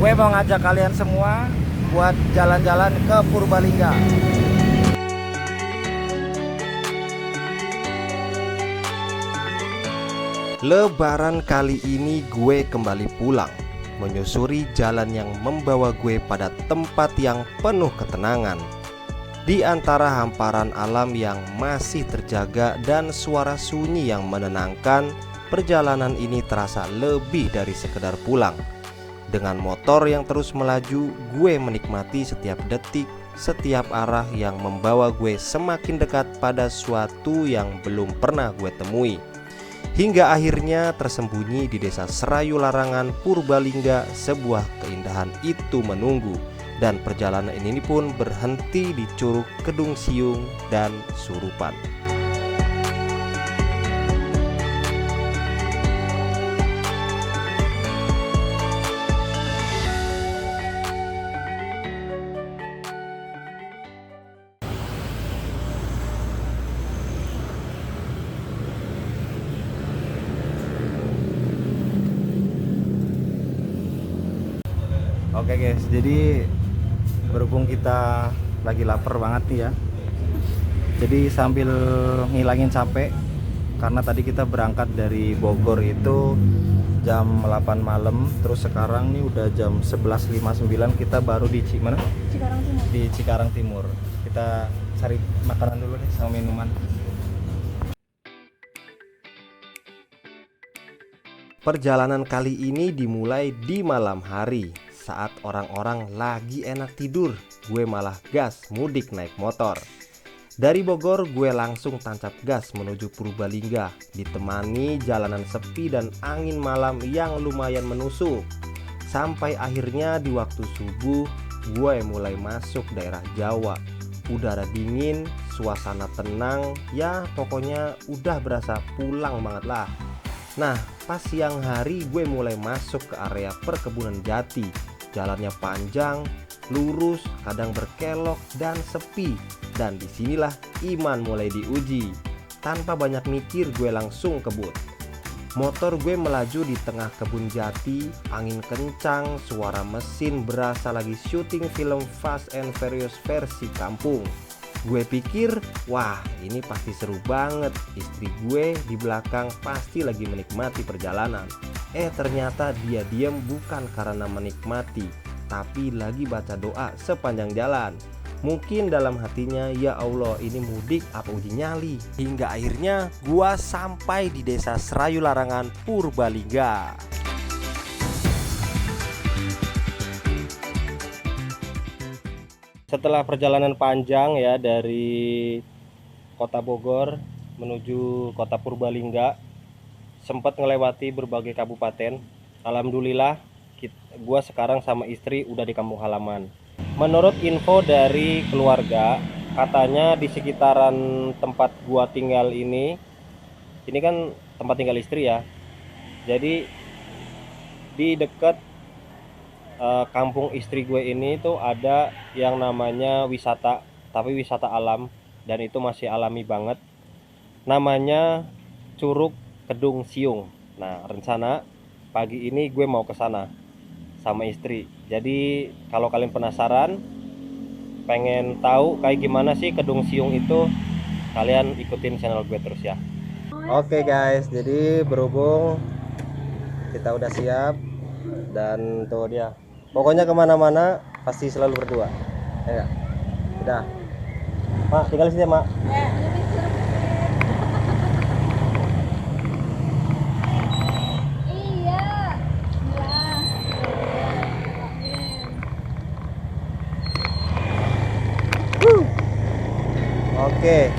Gue mau ngajak kalian semua buat jalan-jalan ke Purbalingga. Lebaran kali ini gue kembali pulang, menyusuri jalan yang membawa gue pada tempat yang penuh ketenangan. Di antara hamparan alam yang masih terjaga dan suara sunyi yang menenangkan, perjalanan ini terasa lebih dari sekedar pulang. Dengan motor yang terus melaju, gue menikmati setiap detik, setiap arah yang membawa gue semakin dekat pada suatu yang belum pernah gue temui. Hingga akhirnya tersembunyi di desa Serayu Larangan, Purbalingga, sebuah keindahan itu menunggu. Dan perjalanan ini pun berhenti di Curug Kedung Siung dan Surupan. Oke guys, jadi berhubung kita lagi lapar banget nih ya, jadi sambil ngilangin capek, karena tadi kita berangkat dari Bogor itu jam 8 malam, terus sekarang nih udah jam 11.59, kita baru di mana? Cikarang Timur. Di Cikarang Timur. Kita cari makanan dulu nih sama minuman. Perjalanan kali ini dimulai di malam hari. Saat orang-orang lagi enak tidur, gue malah gas mudik naik motor. Dari Bogor gue langsung tancap gas menuju Purbalingga, ditemani jalanan sepi dan angin malam yang lumayan menusuk. Sampai akhirnya di waktu subuh gue mulai masuk daerah Jawa. Udara dingin, suasana tenang, ya pokoknya udah berasa pulang banget lah. Nah, pas siang hari gue mulai masuk ke area perkebunan jati. Jalannya panjang, lurus, kadang berkelok dan sepi. Dan disinilah iman mulai diuji. Tanpa banyak mikir gue langsung kebut. Motor gue melaju di tengah kebun jati, angin kencang, suara mesin berasa lagi syuting film Fast and Furious versi kampung. Gue pikir, wah ini pasti seru banget. Istri gue di belakang pasti lagi menikmati perjalanan. Ternyata dia diam bukan karena menikmati, tapi lagi baca doa sepanjang jalan. Mungkin dalam hatinya, ya Allah ini mudik apa uji nyali. Hingga akhirnya gua sampai di desa Serayu Larangan, Purbalingga. Setelah perjalanan panjang ya dari kota Bogor menuju kota Purbalingga, sempat ngelewati berbagai kabupaten. Alhamdulillah gua sekarang sama istri udah di kampung halaman. Menurut info dari keluarga, katanya di sekitaran tempat gua tinggal ini kan tempat tinggal istri ya. Jadi di dekat kampung istri gue ini tuh ada yang namanya wisata, tapi wisata alam, dan itu masih alami banget. Namanya Curug Kedung Siung. Nah, rencana pagi ini gue mau ke sana sama istri. Jadi kalau kalian penasaran, pengen tahu kayak gimana sih Kedung Siung itu, kalian ikutin channel gue terus ya. Oke guys, jadi berhubung kita udah siap dan tuh dia. Pokoknya kemana-mana pasti selalu berdua. Ya, udah. Mak, tinggal sini Mak. Oke.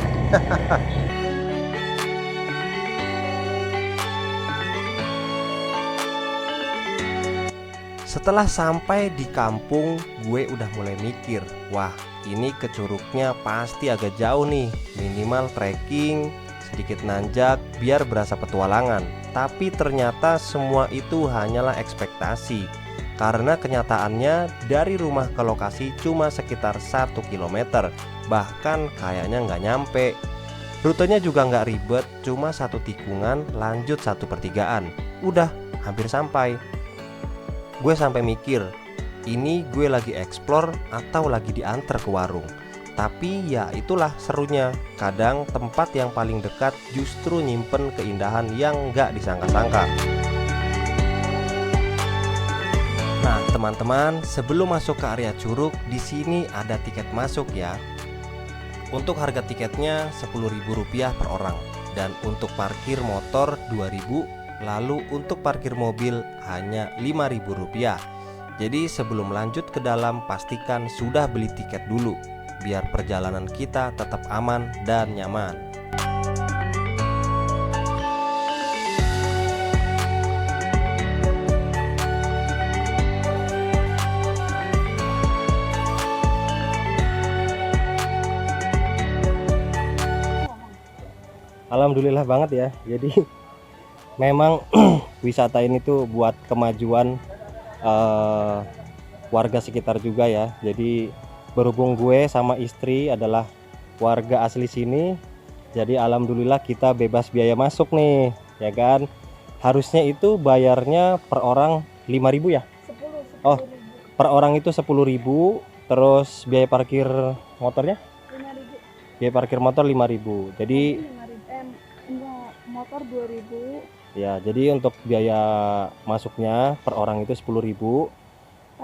Setelah sampai di kampung, gue udah mulai mikir, wah ini ke curugnya pasti agak jauh nih, minimal trekking, sedikit nanjak biar berasa petualangan. Tapi ternyata semua itu hanyalah ekspektasi, karena kenyataannya dari rumah ke lokasi cuma sekitar 1 km, bahkan kayaknya nggak nyampe. Rutenya juga nggak ribet, cuma satu tikungan lanjut 1 pertigaan, udah hampir sampai. Gue sampai mikir, ini gue lagi explore atau lagi diantar ke warung. Tapi ya itulah serunya, kadang tempat yang paling dekat justru nyimpen keindahan yang nggak disangka-sangka. Nah teman-teman, sebelum masuk ke area curug, di sini ada tiket masuk ya. Untuk harga tiketnya Rp10.000 per orang, dan untuk parkir motor Rp2.000. Lalu untuk parkir mobil hanya Rp5.000. Jadi sebelum lanjut ke dalam, pastikan sudah beli tiket dulu, biar perjalanan kita tetap aman dan nyaman. Alhamdulillah banget ya. Jadi memang wisata ini tuh buat kemajuan warga sekitar juga ya. Jadi berhubung gue sama istri adalah warga asli sini, jadi alhamdulillah kita bebas biaya masuk nih, ya kan. Harusnya itu bayarnya per orang 5.000 ya. 10 Oh, per orang itu 10.000. Terus biaya parkir motornya? 5.000. Biaya parkir motor 5.000. Jadi Motor 2.000. ya, jadi untuk biaya masuknya per orang itu 10.000.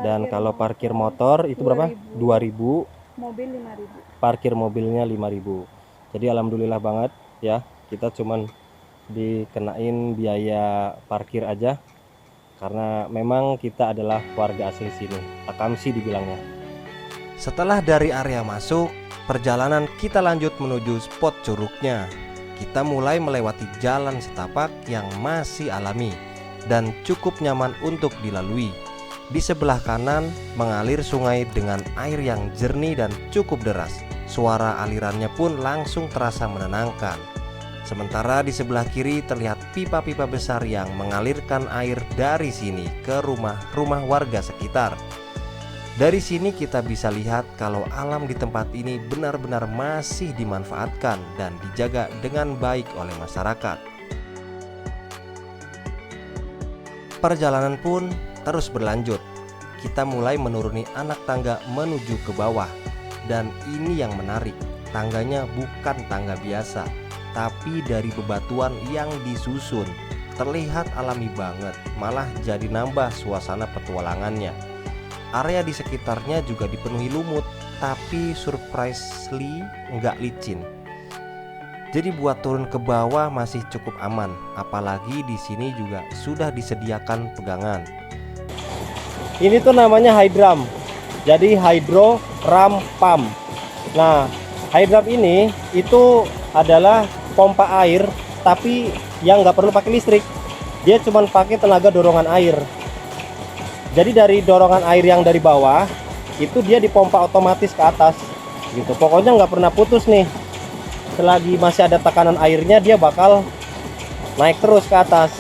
Dan kalau parkir motor itu berapa? 2.000. Mobil 5.000. Parkir mobilnya 5.000. Jadi alhamdulillah banget ya, kita cuman dikenain biaya parkir aja, karena memang kita adalah warga asli sini, Takamsi dibilangnya. Setelah dari area masuk, perjalanan kita lanjut menuju spot curugnya. Kita mulai melewati jalan setapak yang masih alami dan cukup nyaman untuk dilalui. Di sebelah kanan mengalir sungai dengan air yang jernih dan cukup deras. Suara alirannya pun langsung terasa menenangkan. Sementara di sebelah kiri terlihat pipa-pipa besar yang mengalirkan air dari sini ke rumah-rumah warga sekitar. Dari sini kita bisa lihat kalau alam di tempat ini benar-benar masih dimanfaatkan dan dijaga dengan baik oleh masyarakat. Perjalanan pun terus berlanjut. Kita mulai menuruni anak tangga menuju ke bawah. Dan ini yang menarik, tangganya bukan tangga biasa, tapi dari bebatuan yang disusun. Terlihat alami banget, malah jadi nambah suasana petualangannya. Area di sekitarnya juga dipenuhi lumut, tapi surprisingly nggak licin. Jadi buat turun ke bawah masih cukup aman, apalagi di sini juga sudah disediakan pegangan. Ini tuh namanya hydram, jadi hydro ram pump. Nah, hydram ini itu adalah pompa air, tapi yang nggak perlu pakai listrik. Dia cuma pakai tenaga dorongan air. Jadi dari dorongan air yang dari bawah itu dia dipompa otomatis ke atas gitu. Pokoknya nggak pernah putus nih. Selagi masih ada tekanan airnya, dia bakal naik terus ke atas.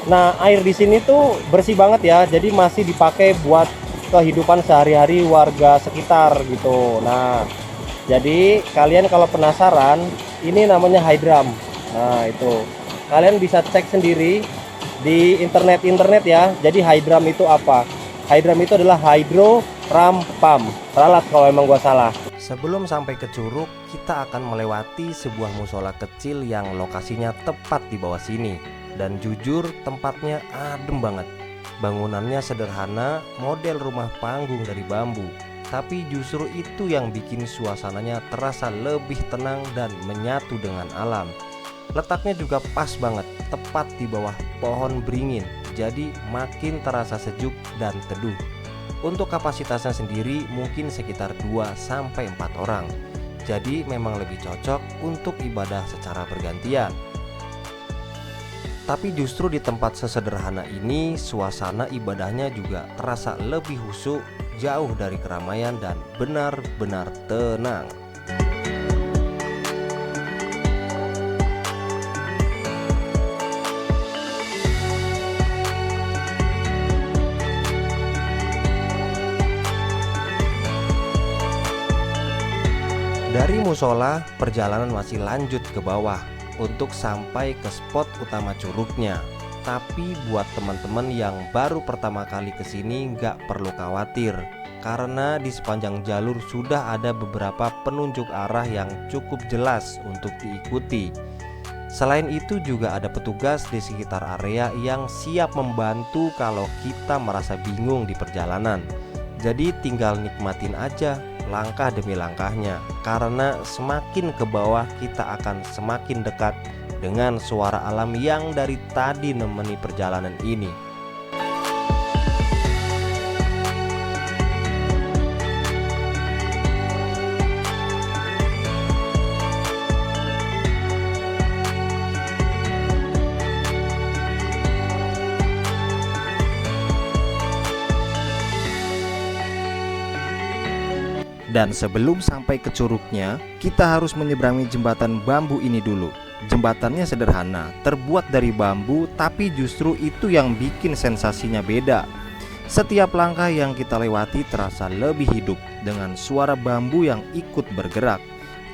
Nah, air di sini tuh bersih banget ya. Jadi masih dipakai buat kehidupan sehari-hari warga sekitar gitu. Nah, jadi kalian kalau penasaran, ini namanya hydram. Nah, itu kalian bisa cek sendiri di internet ya. Jadi hydram itu apa? Hydram itu adalah hydro ram pump. Ralat kalau emang gua salah. Sebelum sampai ke curug, kita akan melewati sebuah musola kecil yang lokasinya tepat di bawah sini. Dan jujur tempatnya adem banget. Bangunannya sederhana, model rumah panggung dari bambu. Tapi justru itu yang bikin suasananya terasa lebih tenang dan menyatu dengan alam. Letaknya juga pas banget, tepat di bawah pohon beringin, jadi makin terasa sejuk dan teduh. Untuk kapasitasnya sendiri mungkin sekitar 2-4 orang. Jadi memang lebih cocok untuk ibadah secara bergantian. Tapi justru di tempat sesederhana ini, suasana ibadahnya juga terasa lebih khusyuk, jauh dari keramaian dan benar-benar tenang. Dari musola, perjalanan masih lanjut ke bawah untuk sampai ke spot utama curugnya. Tapi buat teman-teman yang baru pertama kali kesini nggak perlu khawatir, karena di sepanjang jalur sudah ada beberapa penunjuk arah yang cukup jelas untuk diikuti. Selain itu juga ada petugas di sekitar area yang siap membantu kalau kita merasa bingung di perjalanan. Jadi tinggal nikmatin aja langkah demi langkahnya, karena semakin ke bawah kita akan semakin dekat dengan suara alam yang dari tadi nemeni perjalanan ini. Dan sebelum sampai ke curugnya, kita harus menyeberangi jembatan bambu ini dulu. Jembatannya sederhana, terbuat dari bambu, tapi justru itu yang bikin sensasinya beda. Setiap langkah yang kita lewati terasa lebih hidup dengan suara bambu yang ikut bergerak.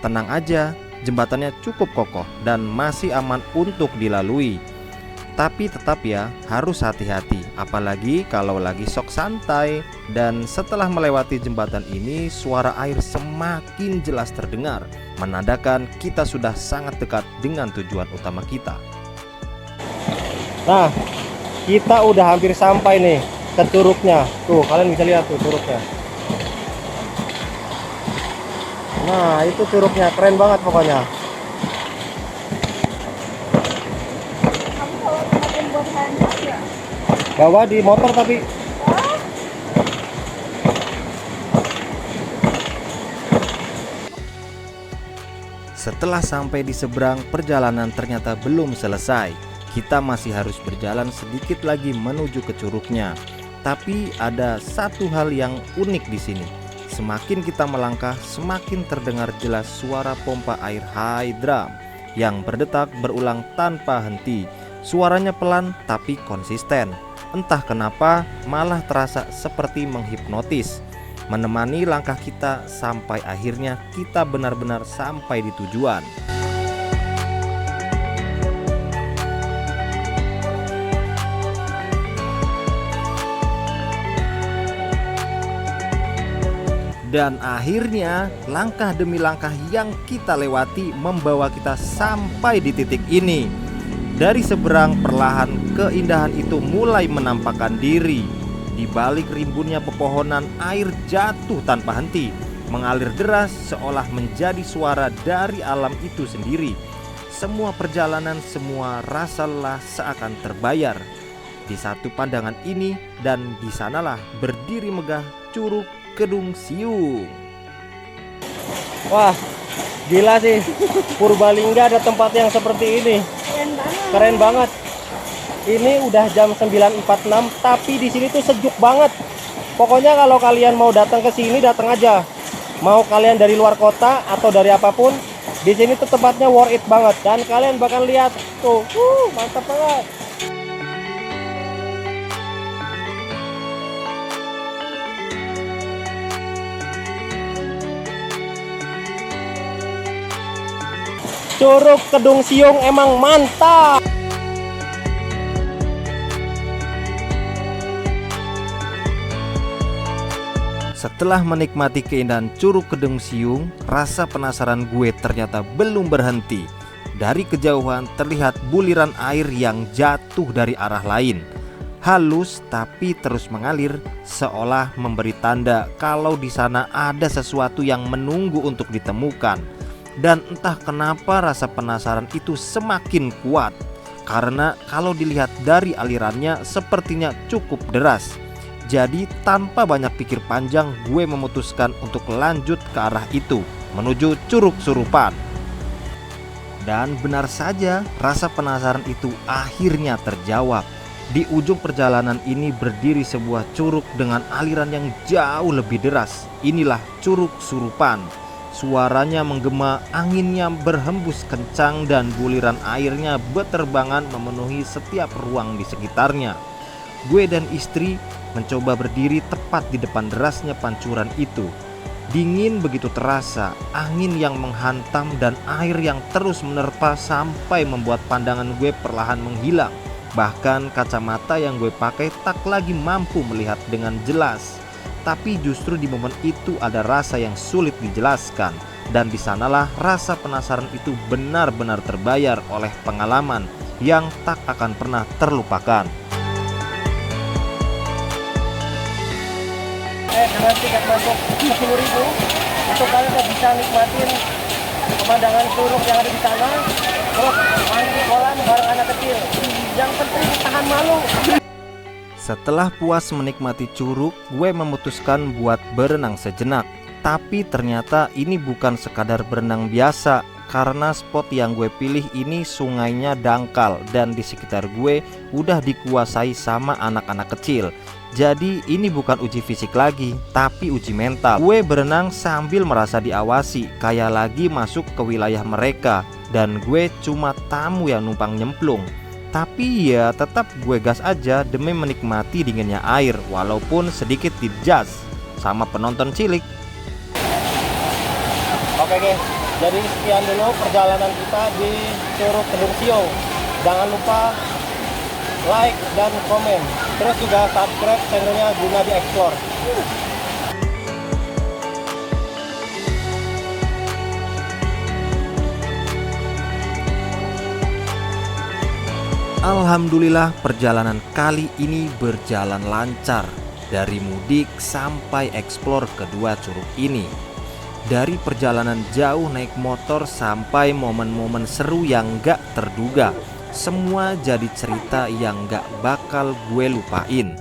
Tenang aja, jembatannya cukup kokoh dan masih aman untuk dilalui. Tapi tetap ya, harus hati-hati, apalagi kalau lagi sok santai. Dan setelah melewati jembatan ini, suara air semakin jelas terdengar, menandakan kita sudah sangat dekat dengan tujuan utama kita. Nah, kita udah hampir sampai nih ke curugnya. Tuh, kalian bisa lihat tuh curugnya. Nah, itu curugnya, keren banget pokoknya. Kamu bawa tempat buat handuk ya? Bawa di motor tapi. Setelah sampai di seberang, perjalanan ternyata belum selesai. Kita masih harus berjalan sedikit lagi menuju ke curugnya. Tapi ada satu hal yang unik di sini. Semakin kita melangkah, semakin terdengar jelas suara pompa air high drum yang berdetak berulang tanpa henti. Suaranya pelan tapi konsisten. Entah kenapa malah terasa seperti menghipnotis, menemani langkah kita sampai akhirnya kita benar-benar sampai di tujuan. Dan akhirnya langkah demi langkah yang kita lewati membawa kita sampai di titik ini. Dari seberang perlahan keindahan itu mulai menampakkan diri. Di balik rimbunnya pepohonan, air jatuh tanpa henti, mengalir deras seolah menjadi suara dari alam itu sendiri. Semua perjalanan, semua rasa lelah seakan terbayar di satu pandangan ini, dan di sanalah berdiri megah Curug Kedung Siung. Wah, gila sih, Purbalingga ada tempat yang seperti ini. Keren banget. Keren banget. Ini udah jam 9.46, tapi di sini tuh sejuk banget. Pokoknya kalau kalian mau datang ke sini, datang aja. Mau kalian dari luar kota atau dari apapun, di sini tuh tempatnya worth it banget. Dan kalian bakal lihat tuh, mantap banget. Curug Kedung Siung emang mantap. Setelah menikmati keindahan Curug Kedung Siung, rasa penasaran gue ternyata belum berhenti. Dari kejauhan terlihat buliran air yang jatuh dari arah lain. Halus tapi terus mengalir, seolah memberi tanda kalau di sana ada sesuatu yang menunggu untuk ditemukan. Dan entah kenapa rasa penasaran itu semakin kuat, karena kalau dilihat dari alirannya sepertinya cukup deras. Jadi tanpa banyak pikir panjang, gue memutuskan untuk lanjut ke arah itu, menuju Curug Surupan. Dan benar saja, rasa penasaran itu akhirnya terjawab. Di ujung perjalanan ini berdiri sebuah curug dengan aliran yang jauh lebih deras. Inilah Curug Surupan. Suaranya menggema, anginnya berhembus kencang, dan buliran airnya beterbangan memenuhi setiap ruang di sekitarnya. Gue dan istri mencoba berdiri tepat di depan derasnya pancuran itu. Dingin begitu terasa, angin yang menghantam dan air yang terus menerpa sampai membuat pandangan gue perlahan menghilang. Bahkan kacamata yang gue pakai tak lagi mampu melihat dengan jelas. Tapi justru di momen itu ada rasa yang sulit dijelaskan. Dan disanalah rasa penasaran itu benar-benar terbayar oleh pengalaman yang tak akan pernah terlupakan. Dengan tiket masuk 10.000 itu kalian udah bisa nikmatin pemandangan curug yang ada di sana. Terus main di kolam bareng anak kecil. Yang penting tahan malu. Setelah puas menikmati curug, gue memutuskan buat berenang sejenak. Tapi ternyata ini bukan sekadar berenang biasa, karena spot yang gue pilih ini sungainya dangkal dan di sekitar gue udah dikuasai sama anak-anak kecil. Jadi ini bukan uji fisik lagi, tapi uji mental. Gue berenang sambil merasa diawasi, kayak lagi masuk ke wilayah mereka. Dan gue cuma tamu yang numpang nyemplung. Tapi ya tetap gue gas aja demi menikmati dinginnya air, walaupun sedikit dijas sama penonton cilik. Oke guys, jadi sekian dulu perjalanan kita di Curug Kedung Siung. Jangan lupa like dan komen. Terus juga subscribe channelnya Gunadi Explore. Alhamdulillah perjalanan kali ini berjalan lancar. Dari mudik sampai eksplor kedua curug ini. Dari perjalanan jauh naik motor sampai momen-momen seru yang gak terduga. Semua jadi cerita yang gak bakal gue lupain.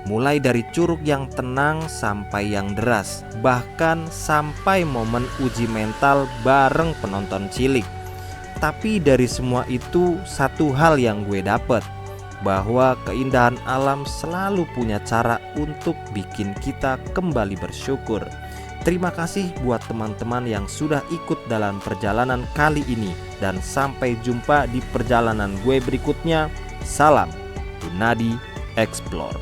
Mulai dari curug yang tenang sampai yang deras. Bahkan sampai momen uji mental bareng penonton cilik. Tapi dari semua itu satu hal yang gue dapet, bahwa keindahan alam selalu punya cara untuk bikin kita kembali bersyukur. Terima kasih buat teman-teman yang sudah ikut dalam perjalanan kali ini. Dan sampai jumpa di perjalanan gue berikutnya. Salam Gunadi Explore.